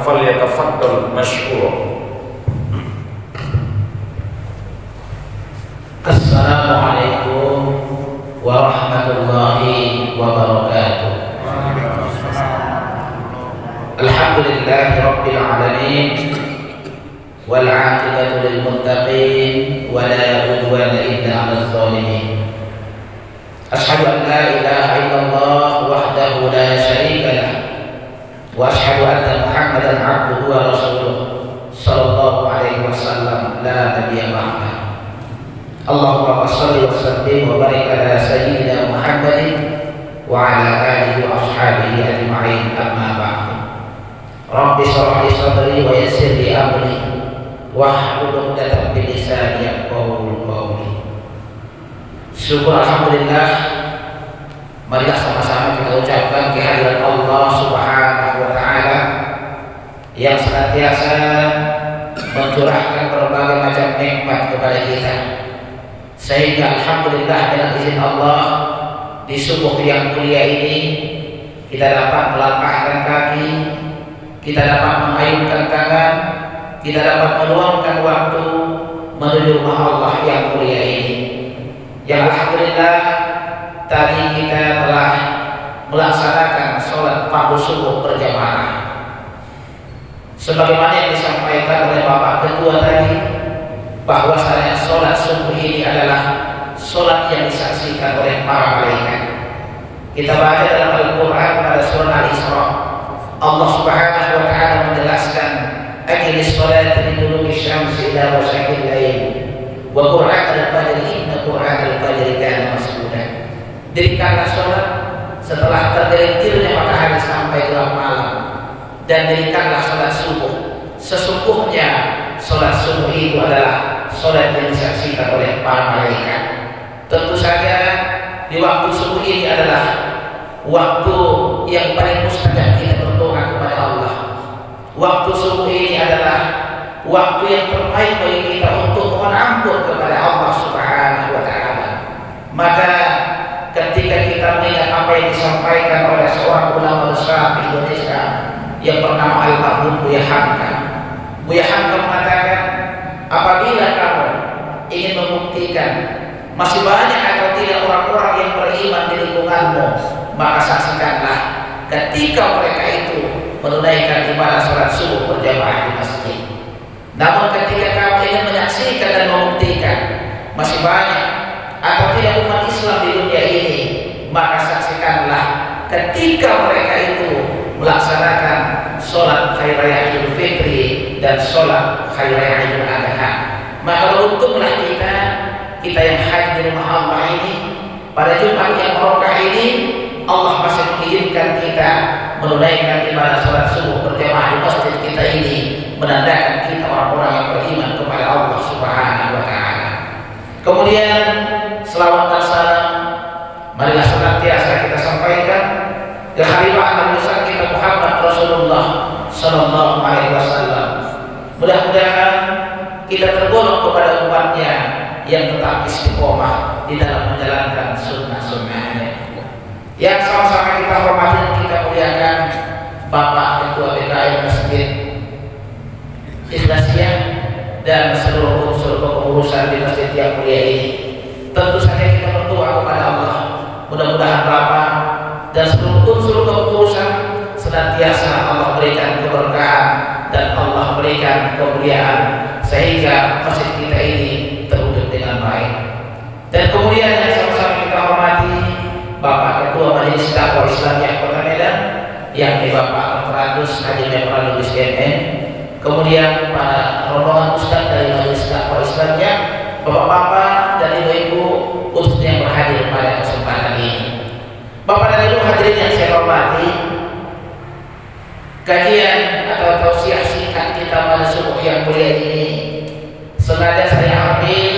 falyatafaddal mashkura. Assalamualaikum warahmatullahi wabarakatuh. Alhamdulillahi rabbil alamin wal 'aqibatu lil muttaqin wa la 'udwana illa 'alal zalimin. Asyhadu an la ilaha illallah wahdahu la syarika lah wa asyhadu anna Muhammadan 'abduhu wa rasuluh sallallahu alaihi wasallam la nabiyya ba'da. Allahumma shalli wa sallim wa barik ala sayyidina Muhammadin wa ala alihi wa ashabihi ajma'in, amma ba'd. Rabbi shrah li sadri wa yassir li amri wahlul 'uqdatam min lisani yafqahu qawli. Syukur alhamdulillah, marilah sama-sama kita ucapkan kehadiran Allah Subhanahu wa taala yang senantiasa mencurahkan berbagai macam nikmat kepada kita, sehingga alhamdulillah dengan izin Allah di subuh yang mulia ini kita dapat melangkahkan kaki, kita dapat mengayunkan tangan, kita dapat meluangkan waktu menuju rumah Allah yang mulia ini. Yang alhamdulillah tadi kita telah melaksanakan sholat fardu subuh berjamaah. Sebagaimana yang disampaikan oleh Bapak Ketua tadi, bahwasanya sholat subuh ini adalah sholat yang disaksikan oleh para malaikat. Kita baca dalam Al-Quran pada surah Al-Isra, Allah Subhanahu wa taala menjelaskan, aqimis sholata liduluki syamsi ila ghasaqil lail wa qur'an al-fajr inna qur'an al-fajr kana mashhuda. Dirikanlah sholat setelah tergelincirnya matahari sampai gelap malam, dan dirikanlah sholat subuh. Sesungguhnya sholat subuh itu adalah sholat yang disaksikan oleh para malaikat. Tentu saja di waktu subuh ini adalah waktu yang paling mustajab kita berdoa kepada Allah. Waktu subuh ini adalah waktu yang terbaik bagi kita untuk mohon ampun kepada Allah Subhanahu wa taala. Maka ketika kita mengingat apa yang disampaikan oleh seorang ulama besar di Indonesia yang bernama Almarhum Buya Hamka, Buya Hamka mengatakan, apabila kamu ingin membuktikan masih banyak atau tidak orang-orang yang beriman di lingkunganmu, maka saksikanlah ketika mereka itu menunaikan ibadah sholat subuh berjamaah di masjid. Namun ketika kamu ingin menyaksikan dan membuktikan masih banyak atau tidak umat Islam di dunia ini, maka saksikanlah ketika mereka itu melaksanakan sholat hari raya Idul Fitri dan sholat hari raya Idul Adha. Maka beruntunglah kita yang hadir di rumah Allah ini pada Jumat yang barokah ini, Allah masih mengizinkan kita menunaikan ibadah sholat subuh berjamaah di masjid kita ini, menandakan kita orang-orang yang beriman kepada Allah Subhanahu wa taala. Kemudian selawat dan salam marilah senantiasa kita sampaikan ke khalifah besar kita Muhammad Rasulullah sallallahu alaihi wasallam. Mudah-mudahan kita tergolong kepada umatnya yang tetap istiqomah di dalam menjalankan sunnah-sunnahnya. Yang sama-sama kita hormati dan kita muliakan Bapak Ketua BKM Masjid Islamiyah dan seluruh unsur kepengurusan di masjid yang mulia ini. Tentu saja kita berdoa kepada Allah, mudah-mudahan Bapak dan seluruh unsur kepengurusan senantiasa Allah berikan keberkahan dan Allah berikan kemuliaan sehingga masjid kita ini terwujud dengan baik. Dan kemudian yang sama-sama kita hormati Bapak Ketua Majelis Dakwah Islamiyah Kota Medan, yakni Bapak Terandus Haji Memran Lubis MN, kemudian para rombongan ustaz dari Majelis Dakwah Islamiyah, bapak-bapak dan ibu-ibu khususnya yang berhadir pada kesempatan ini. Bapak dan ibu hadirin yang saya hormati, kajian atau tausiah singkat kita pada subuh yang mulia ini sengaja saya ambil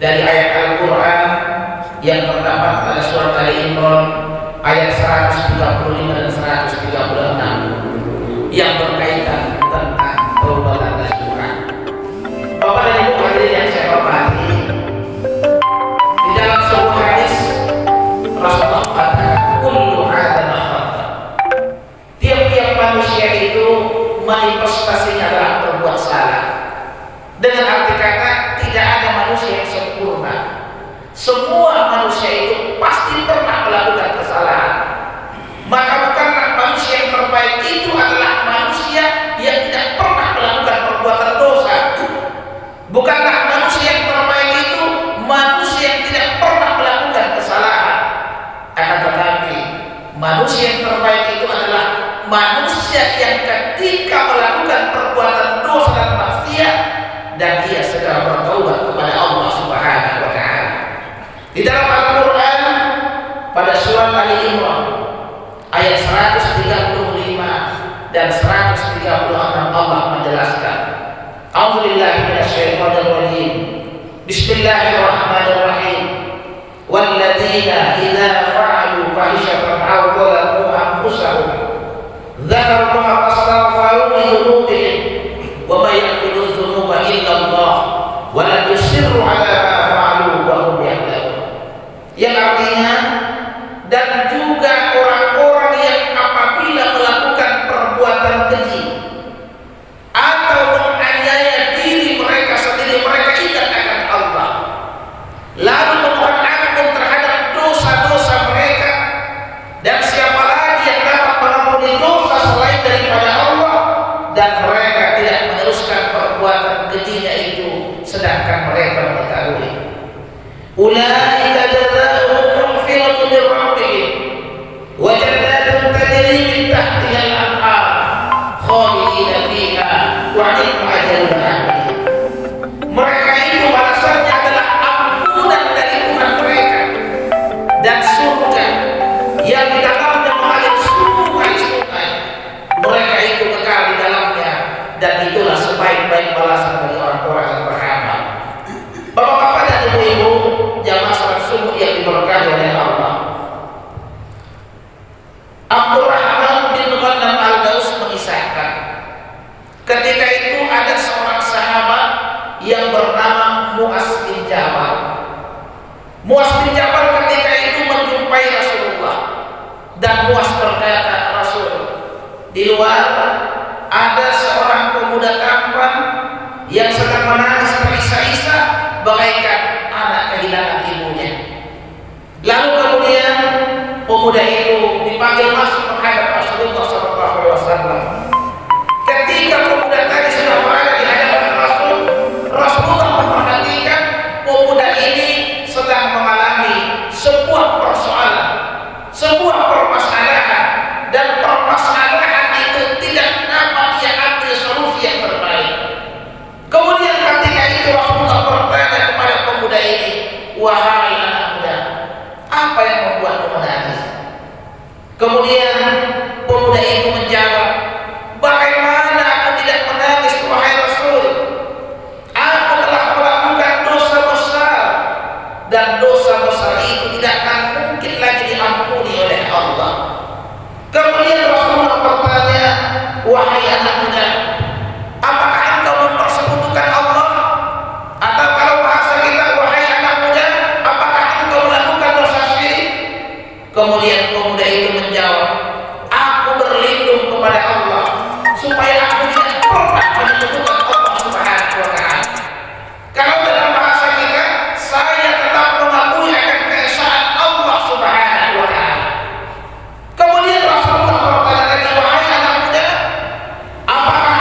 dari ayat Al-Quran yang terdapat pada surat Ali Imran ayat 135 dan 136 yang berkaitan tentang perbuatan dan doa. Bapak dan ibu hadirin yang saya hormati, di dalam sebuah hadis Rasulullah kata, kullu adam khata. Tiap-tiap manusia itu manifestasinya adalah berbuat salah. Dengan arti kata, tidak ada manusia yang sempurna. Semua manusia itu pasti pernah melakukan kesalahan. Maka bukanlah manusia yang terbaik itu adalah manusia yang tidak pernah melakukan perbuatan dosa. Bukanlah manusia yang terbaik itu manusia yang tidak pernah melakukan kesalahan. Akan tetapi manusia yang terbaik itu adalah manusia yang ketika melakukan perbuatan dosa dan maksiat dan dia segera bertaubat kepada Allah Subhanahu wa taala. Di dalam Al-Qur'an pada surat Ali Imran ayat 135 dan 136 Allah menjelaskan, A'udzubillahi minasyaitonir rajim. Bismillahirrahmanirrahim. Walladzina idza fa'alu fahishatan aw dhalamu anfusahum dzakarullaha fastaghfiru li dzunubihim wa may yaghfiru dzunuba illa Allah wa lam yusirru 'ala ma fa'alu wa hum ya'lamun. Yang artinya, dan juga orang-orang yang apabila melakukan perbuatan keji atau menganiaya diri mereka sendiri, mereka ingat akan Allah, lalu memohon ampun terhadap dosa-dosa mereka, dan siapa lagi yang dapat mengampuni dosa selain daripada Allah, dan mereka tidak meneruskan perbuatan kejinya itu sedangkan mereka mengetahui. Ulaika jazaohum maghfiratun min rabbihim wa jannatun tajri min tahtiha al-anhar khalidina fiha wa ni'ma ajrul 'amilin. Mereka itu balasannya adalah ampunan dari Tuhan mereka dan surga yang di dalamnya mengalir sungai-sungai. Mereka itu kekal di dalamnya, dan itulah sebaik-baik balasan bagi orang-orang yang beramal. Bapak-bapak dan ibu-ibu jamaah salat subuh yang diberkahi oleh Allah, Abdurrahman bin Ghanam al-Daus mengisahkan, ketika itu ada seorang sahabat yang bernama Mu'az bin Jabal. Mu'az bin Jabal ketika itu menjumpai Rasulullah, dan Mu'az berkata, Rasul, di luar ada seorang pemuda tampan yang sedang menangis terisak-isak bagaikan anak kehilangan ibunya. Lalu kemudian pemuda itu dipanggil masuk menghadap Rasulullah SAW. Ketika pemuda tadi sudah berada di hadapan Rasul, Rasulullah memperhatikan pemuda ini sedang mengalami sebuah persoalan, sebuah permasalahan, dan permasalahan itu tidak dapat dia ambil solusi yang terbaik. Kemudian ketika itu Rasulullah bertanya kepada pemuda ini, wahai anak muda, apa yang membuatmu menangis? Kemudian pemuda itu menjawab, bagaimana aku tidak menangis wahai Rasul? Aku telah melakukan dosa besar, dan dosa besar itu tidak akan mungkin lagi diampuni oleh Allah. Kemudian Rasulullah bertanya, wahai anak muda, apakah engkau mempersekutukan Allah? Atau kalau bahasa kita, wahai anak muda, apakah engkau melakukan dosa syirik? Kemudian pemuda itu menjawab, aku berlindung kepada Allah supaya aku tidak pernah menyekutukan Allah Subhanahu wa taala. Kalau dalam bahasa kita, saya tetap mengakui akan keesaan Allah Subhanahu wa taala. Kemudian Rasulullah bertanya lagi, wahai anak muda, apakah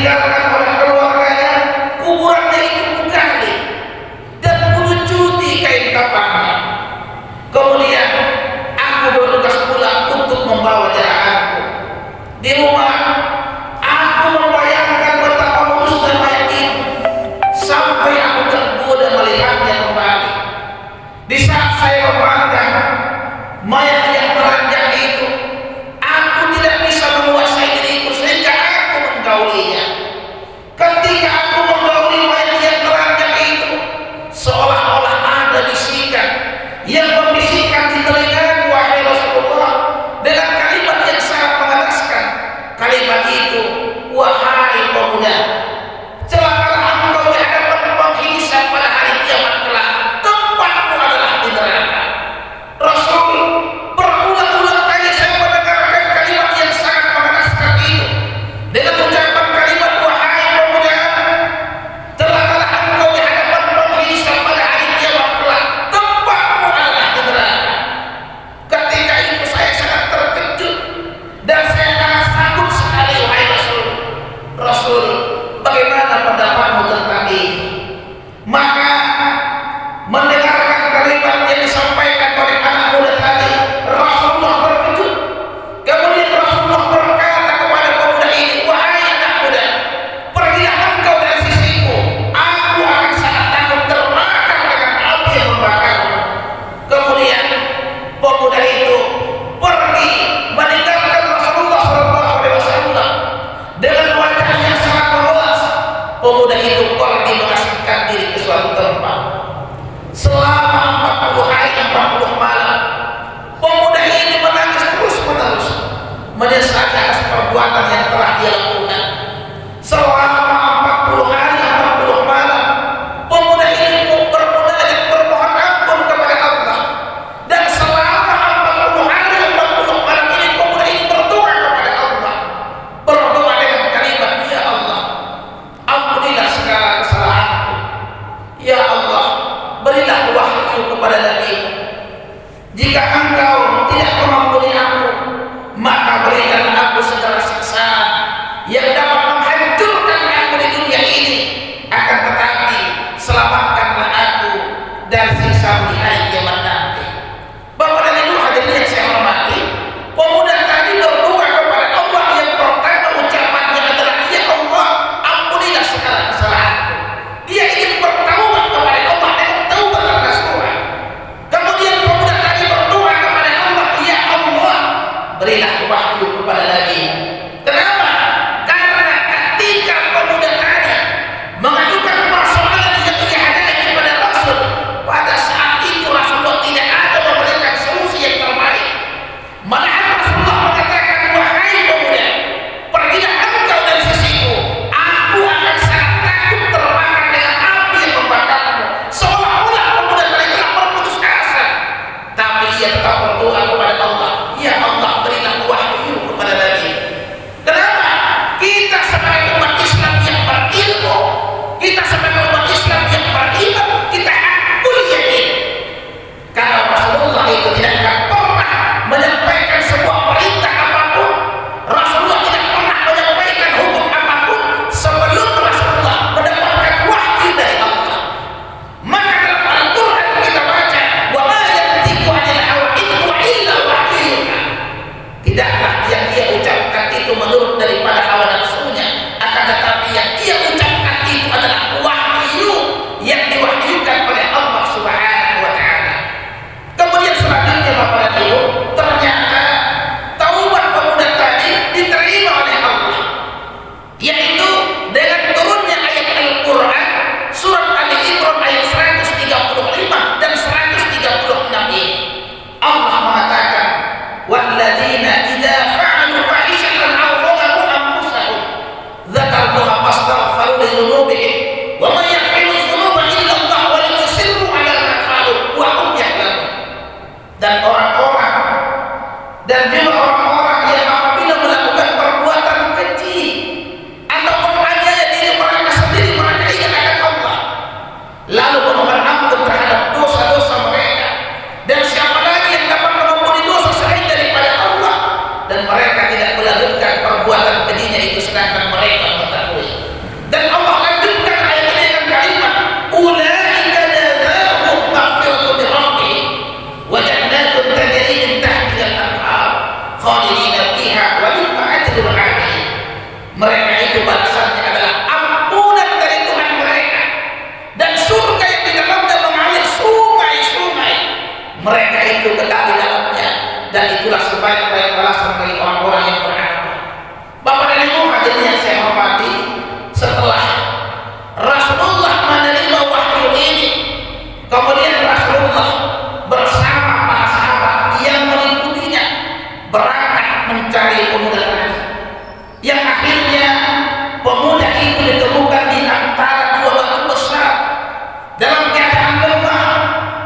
ditinggalkan oleh keluarganya, kuburannya itu bugali dan bunuh cuti kain kafannya. Kemudian aku bertugas pulang untuk membawa jenazahku. Di rumah aku membayangkan betapa mulusnya mayat itu sampai aku tergoda melihatnya kembali. Di saat saya memandang mayat yang telanjang itu, aku tidak bisa menguasai diriku sehingga aku menggaulinya. Ketika aku menggauli mayat yang telanjang itu, seolah-olah ada bisikan yang membisikkan di telingaku, wahai Rasulullah, dengan kalimat yang sangat mengenaskan. Kalimat itu, wahai pemuda, celakalah engkau di hadapan penghisab pada hari kiamat kelak. Tempatmu adalah di neraka. Rasul, berulang-ulang kali saya mendengarkan kalimat yang sangat mengenaskan itu. Dengan ucapan kalimat berasal dari orang-orang yang beramal. Bapak dan Ibu hadirin yang saya hormati, setelah Rasulullah menerima wahyu ini, kemudian Rasulullah bersama para sahabat yang mengikutinya berangkat mencari pemuda tadi, yang akhirnya pemuda itu ditemukan di antara dua batu besar dalam keadaan lemah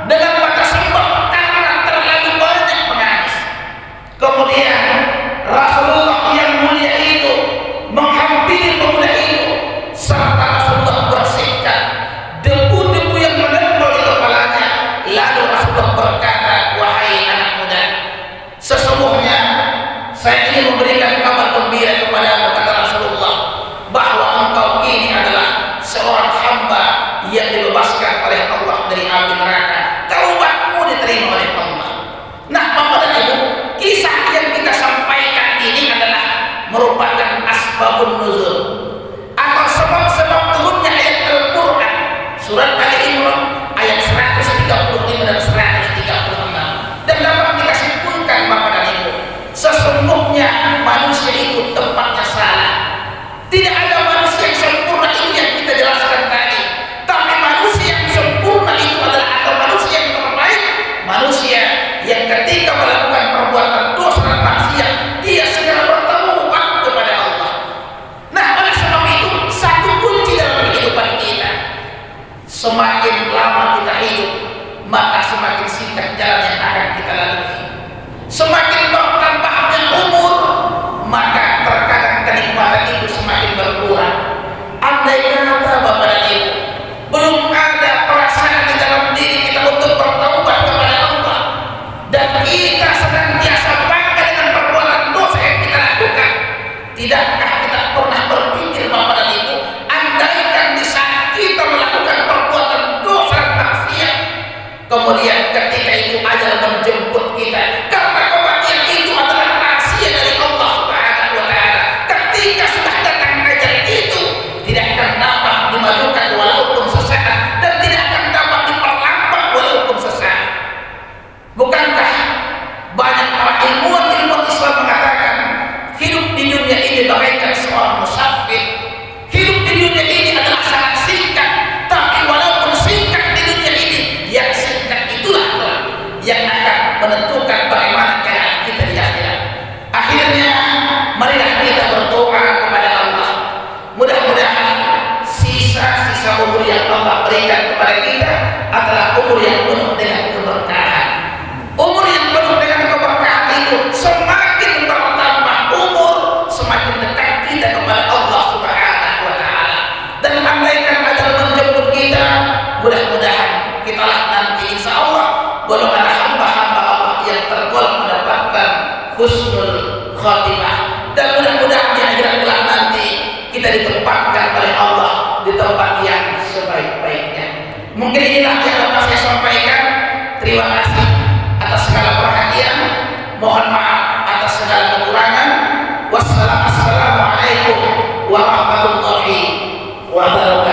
dengan mata sembab karena terlalu banyak menangis. Kemudian Rasulullah yang mulia itu menghampiri pemuda itu serta Rasulullah bersihkan debu-debu yang menempel di kepalanya. Lalu Rasulullah berkata, wahai anak muda, sesungguhnya saya ingin memberikan kabar gembira kepadamu, kata Rasulullah, bahwa engkau ini adalah seorang hamba yang dibebaskan oleh Allah dari api neraka. Taubatmu diterima oleh Allah. Nah, Bapak dan Ibu, kisah yang kita sampaikan ini adalah merupakan asbabun nuzul atau sebab-sebab turunnya ayat Al-Quran surat Ali Imran ayat 135 dan 136. Dan dapat kita simpulkan, Bapak dan Ibu, sesungguhnya manusia itu tempatnya salah. Tidak ada manusia yang sempurna itu yang kita jelaskan tadi, tapi manusia yang sempurna itu adalah atau manusia yang terbaik, manusia yang ketika melakukan perbuatan dosa dan maksiat dia segera bertaubat kepada Allah. Nah, oleh sebab itu satu kunci dalam kehidupan kita, semakin lama kita hidup maka semakin singkat jalan yang akan kita lalui. Semakin bertambahnya umur maka terkadang kenikmatan itu semakin berkurang. Andai kata Bapak dan Ibu belum ada perasaan di dalam diri kita untuk bertaubat kepada Allah dan kita senantiasa bangga dengan perbuatan dosa yang kita lakukan, tidakkah kita pernah berpikir, Bapak dan Ibu, andaikan di saat kita melakukan perbuatan dosa dan maksiat, kemudian ketika itu ajal menjemput kita, karena kematian itu adalah rahasia dari Allah Subhanahu wa Ta'ala. Ketika sudah datang ajal itu, tidak akan dapat dimajukan walaupun sesaat, dan tidak akan dapat diperlambat walaupun sesaat. Bukankah banyak para ilmuwan Islam mengatakan hidup di dunia ini bagaikan seorang musafir. Hidup di dunia ini adalah sangat singkat, tapi walaupun singkat di dunia ini, yang singkat itulah yang akan menentukan bagaimana keadaan kita di akhirat. Akhirnya marilah kita berdoa kepada Allah, mudah-mudahan sisa-sisa umur yang Allah berikan kepada kita adalah umur yang penuh dengan keberkahan. Umur yang penuh dengan keberkahan itu semakin bertambah umur, semakin dekat kita kepada Allah Subhanahu wa Ta'ala. Dan andaikan ajal menjemput kita, mudah-mudahan kitalah nanti insya Allah golongan hamba-hamba Allah yang tergolong mendapatkan husnul khatimah. Dan mudah-mudahan di akhirat kelak nanti kita ditempatkan oleh Allah di tempat yang sebaik-baiknya. Mungkin inilah yang dapat saya sampaikan. Terima kasih atas segala perhatian. Mohon maaf atas segala kekurangan. Wassalamualaikum warahmatullahi wabarakatuh.